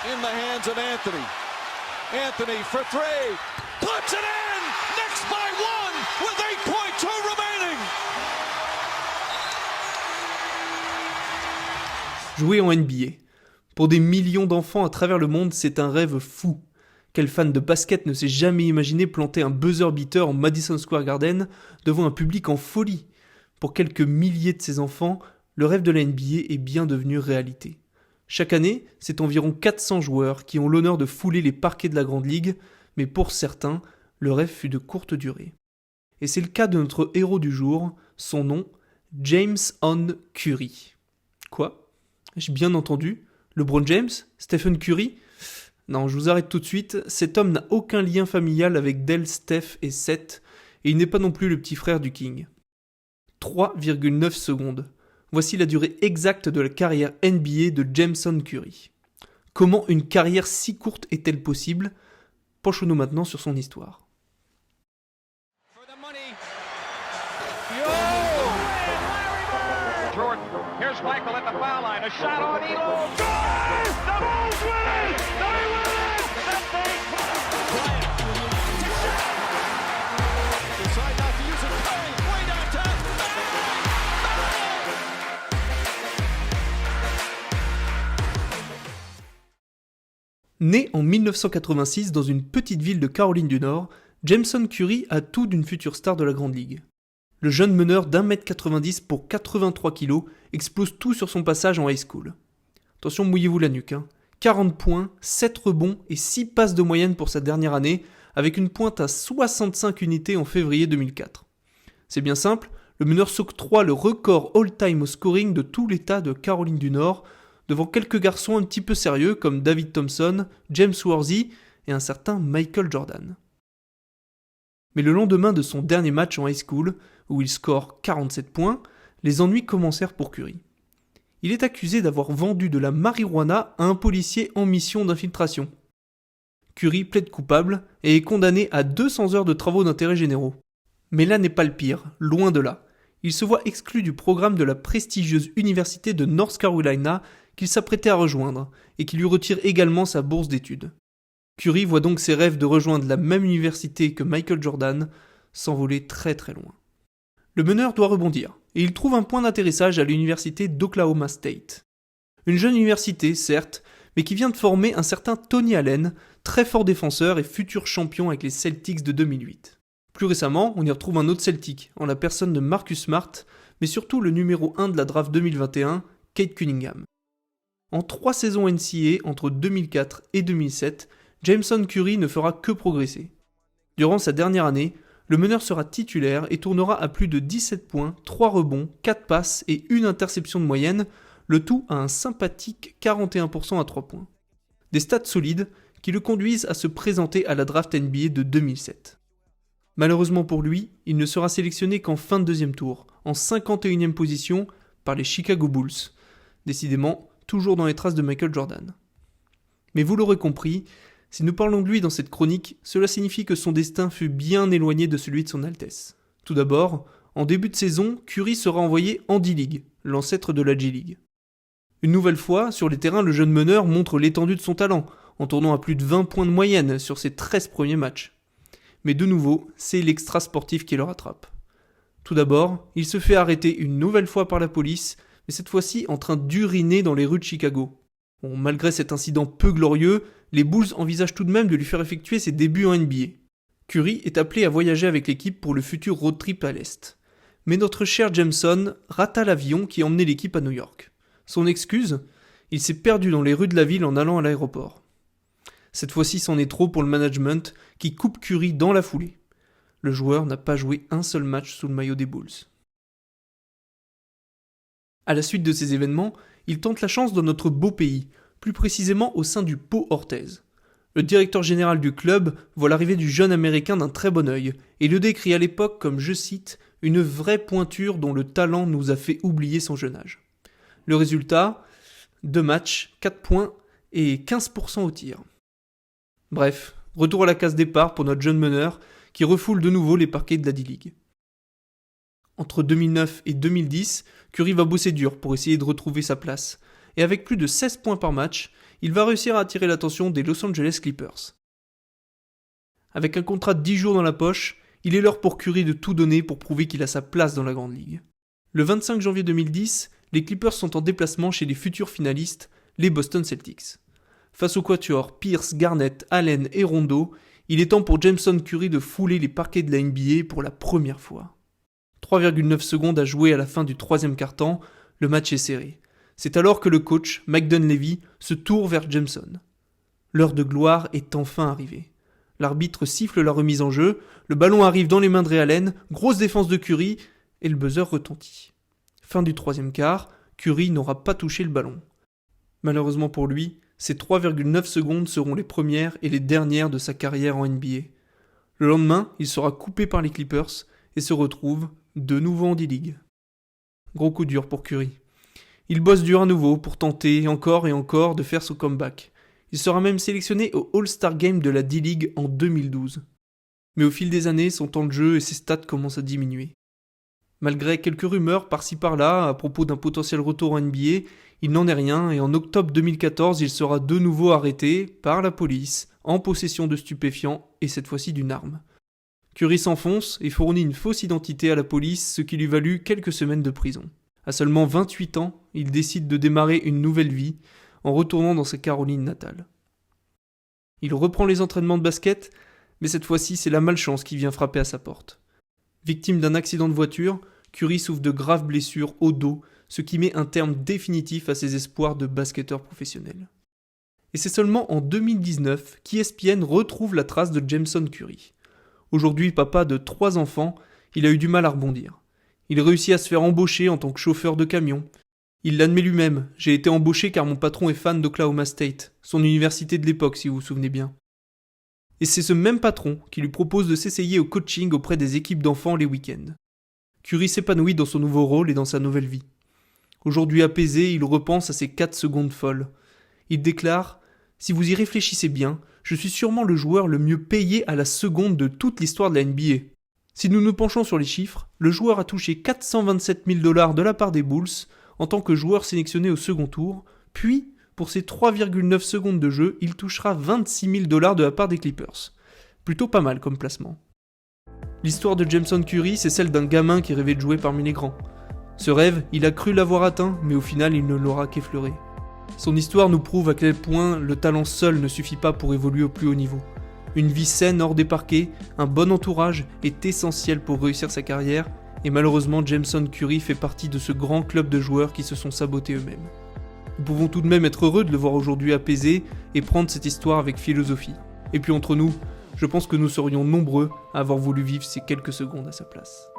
in the hands of Anthony. Anthony for three, puts it in, Knicks by one with 8.2 remaining. Jouer en NBA. Pour des millions d'enfants à travers le monde, c'est un rêve fou. Quel fan de basket ne s'est jamais imaginé planter un buzzer beater en Madison Square Garden devant un public en folie? Pour quelques milliers de ces enfants, le rêve de la NBA est bien devenu réalité. Chaque année, c'est environ 400 joueurs qui ont l'honneur de fouler les parquets de la Grande Ligue, mais pour certains, le rêve fut de courte durée. Et c'est le cas de notre héros du jour, son nom, James On Curry. Quoi? J'ai bien entendu? LeBron James? Stephen Curry? Non, je vous arrête tout de suite, cet homme n'a aucun lien familial avec Del, Steph et Seth, et il n'est pas non plus le petit frère du King. 3,9 secondes. Voici la durée exacte de la carrière NBA de Jameson Curry. Comment une carrière si courte est-elle possible? Penchons-nous maintenant sur son histoire. Jordan, here's Michael at the foul line, a shot on Elo. Good! The Bulls win it! They win it! That thing. Bryant. Decide not to use it. Curry, way downtown. Né en 1986 dans une petite ville de Caroline du Nord, Jameson Curry a tout d'une future star de la Grande Ligue. Le jeune meneur d'1m90 pour 83 kg explose tout sur son passage en high school. Attention, mouillez-vous la nuque. 40 points, 7 rebonds et 6 passes de moyenne pour sa dernière année, avec une pointe à 65 unités en février 2004. C'est bien simple, le meneur s'octroie le record all-time au scoring de tout l'État de Caroline du Nord, devant quelques garçons un petit peu sérieux comme David Thompson, James Worthy et un certain Michael Jordan. Mais le lendemain de son dernier match en high school, où il score 47 points, les ennuis commencèrent pour Curry. Il est accusé d'avoir vendu de la marijuana à un policier en mission d'infiltration. Curry plaide coupable et est condamné à 200 heures de travaux d'intérêt généraux. Mais là n'est pas le pire, loin de là. Il se voit exclu du programme de la prestigieuse université de North Carolina qu'il s'apprêtait à rejoindre et qui lui retire également sa bourse d'études. Curry voit donc ses rêves de rejoindre la même université que Michael Jordan s'envoler très très loin. Le meneur doit rebondir, et il trouve un point d'atterrissage à l'université d'Oklahoma State. Une jeune université, certes, mais qui vient de former un certain Tony Allen, très fort défenseur et futur champion avec les Celtics de 2008. Plus récemment, on y retrouve un autre Celtic, en la personne de Marcus Smart, mais surtout le numéro 1 de la draft 2021, Cade Cunningham. En 3 saisons NCAA entre 2004 et 2007, Jameson Curry ne fera que progresser. Durant sa dernière année, le meneur sera titulaire et tournera à plus de 17 points, 3 rebonds, 4 passes et 1 interception de moyenne, le tout à un sympathique 41% à 3 points. Des stats solides qui le conduisent à se présenter à la draft NBA de 2007. Malheureusement pour lui, il ne sera sélectionné qu'en fin de deuxième tour, en 51e position par les Chicago Bulls. Décidément, toujours dans les traces de Michael Jordan. Mais vous l'aurez compris, si nous parlons de lui dans cette chronique, cela signifie que son destin fut bien éloigné de celui de son Altesse. Tout d'abord, en début de saison, Curry sera envoyé en D-League, l'ancêtre de la G-League. Une nouvelle fois, sur les terrains, le jeune meneur montre l'étendue de son talent, en tournant à plus de 20 points de moyenne sur ses 13 premiers matchs. Mais de nouveau, c'est l'extra sportif qui le rattrape. Tout d'abord, il se fait arrêter une nouvelle fois par la police, mais cette fois-ci en train d'uriner dans les rues de Chicago. Bon, malgré cet incident peu glorieux, les Bulls envisagent tout de même de lui faire effectuer ses débuts en NBA. Curry est appelé à voyager avec l'équipe pour le futur road trip à l'Est. Mais notre cher Jameson rata l'avion qui emmenait l'équipe à New York. Son excuse? Il s'est perdu dans les rues de la ville en allant à l'aéroport. Cette fois-ci, c'en est trop pour le management qui coupe Curry dans la foulée. Le joueur n'a pas joué un seul match sous le maillot des Bulls. À la suite de ces événements, il tente la chance dans notre beau pays, plus précisément au sein du Pau Orthez. Le directeur général du club voit l'arrivée du jeune américain d'un très bon œil et le décrit à l'époque comme, je cite, « une vraie pointure dont le talent nous a fait oublier son jeune âge ». Le résultat, 2 matchs, 4 points et 15% au tir. Bref, retour à la case départ pour notre jeune meneur qui refoule de nouveau les parquets de la D-League. Entre 2009 et 2010, Curry va bosser dur pour essayer de retrouver sa place. Et avec plus de 16 points par match, il va réussir à attirer l'attention des Los Angeles Clippers. Avec un contrat de 10 jours dans la poche, il est l'heure pour Curry de tout donner pour prouver qu'il a sa place dans la Grande Ligue. Le 25 janvier 2010, les Clippers sont en déplacement chez les futurs finalistes, les Boston Celtics. Face au quatuor Pierce, Garnett, Allen et Rondo, il est temps pour Jameson Curry de fouler les parquets de la NBA pour la première fois. 3,9 secondes à jouer à la fin du troisième quart-temps, le match est serré. C'est alors que le coach, Mike Dunleavy, se tourne vers Jameson. L'heure de gloire est enfin arrivée. L'arbitre siffle la remise en jeu, le ballon arrive dans les mains de Ray Allen, grosse défense de Curry, et le buzzer retentit. Fin du troisième quart, Curry n'aura pas touché le ballon. Malheureusement pour lui, ces 3,9 secondes seront les premières et les dernières de sa carrière en NBA. Le lendemain, il sera coupé par les Clippers et se retrouve de nouveau en D-League. Gros coup dur pour Curry. Il bosse dur à nouveau pour tenter encore et encore de faire son comeback. Il sera même sélectionné au All-Star Game de la D-League en 2012. Mais au fil des années, son temps de jeu et ses stats commencent à diminuer. Malgré quelques rumeurs par-ci par-là à propos d'un potentiel retour en NBA, il n'en est rien et en octobre 2014, il sera de nouveau arrêté par la police, en possession de stupéfiants et cette fois-ci d'une arme. Curry s'enfonce et fournit une fausse identité à la police, ce qui lui valut quelques semaines de prison. À seulement 28 ans, il décide de démarrer une nouvelle vie en retournant dans sa Caroline natale. Il reprend les entraînements de basket, mais cette fois-ci c'est la malchance qui vient frapper à sa porte. Victime d'un accident de voiture, Curry souffre de graves blessures au dos, ce qui met un terme définitif à ses espoirs de basketteur professionnel. Et c'est seulement en 2019 qu'ESPN retrouve la trace de Jameson Curry. Aujourd'hui papa de 3 enfants, il a eu du mal à rebondir. Il réussit à se faire embaucher en tant que chauffeur de camion. Il l'admet lui-même, j'ai été embauché car mon patron est fan d'Oklahoma State, son université de l'époque si vous vous souvenez bien. Et c'est ce même patron qui lui propose de s'essayer au coaching auprès des équipes d'enfants les week-ends. Curry s'épanouit dans son nouveau rôle et dans sa nouvelle vie. Aujourd'hui apaisé, il repense à ses 4 secondes folles. Il déclare « Si vous y réfléchissez bien, je suis sûrement le joueur le mieux payé à la seconde de toute l'histoire de la NBA. Si nous nous penchons sur les chiffres, le joueur a touché 427 000 $ de la part des Bulls en tant que joueur sélectionné au second tour, puis, pour ses 3,9 secondes de jeu, il touchera 26 000 $ de la part des Clippers. Plutôt pas mal comme placement. L'histoire de Jameson Curry, c'est celle d'un gamin qui rêvait de jouer parmi les grands. Ce rêve, il a cru l'avoir atteint, mais au final, il ne l'aura qu'effleuré. Son histoire nous prouve à quel point le talent seul ne suffit pas pour évoluer au plus haut niveau. Une vie saine hors des parquets, un bon entourage est essentiel pour réussir sa carrière, et malheureusement Jameson Curry fait partie de ce grand club de joueurs qui se sont sabotés eux-mêmes. Nous pouvons tout de même être heureux de le voir aujourd'hui apaisé et prendre cette histoire avec philosophie. Et puis entre nous, je pense que nous serions nombreux à avoir voulu vivre ces quelques secondes à sa place.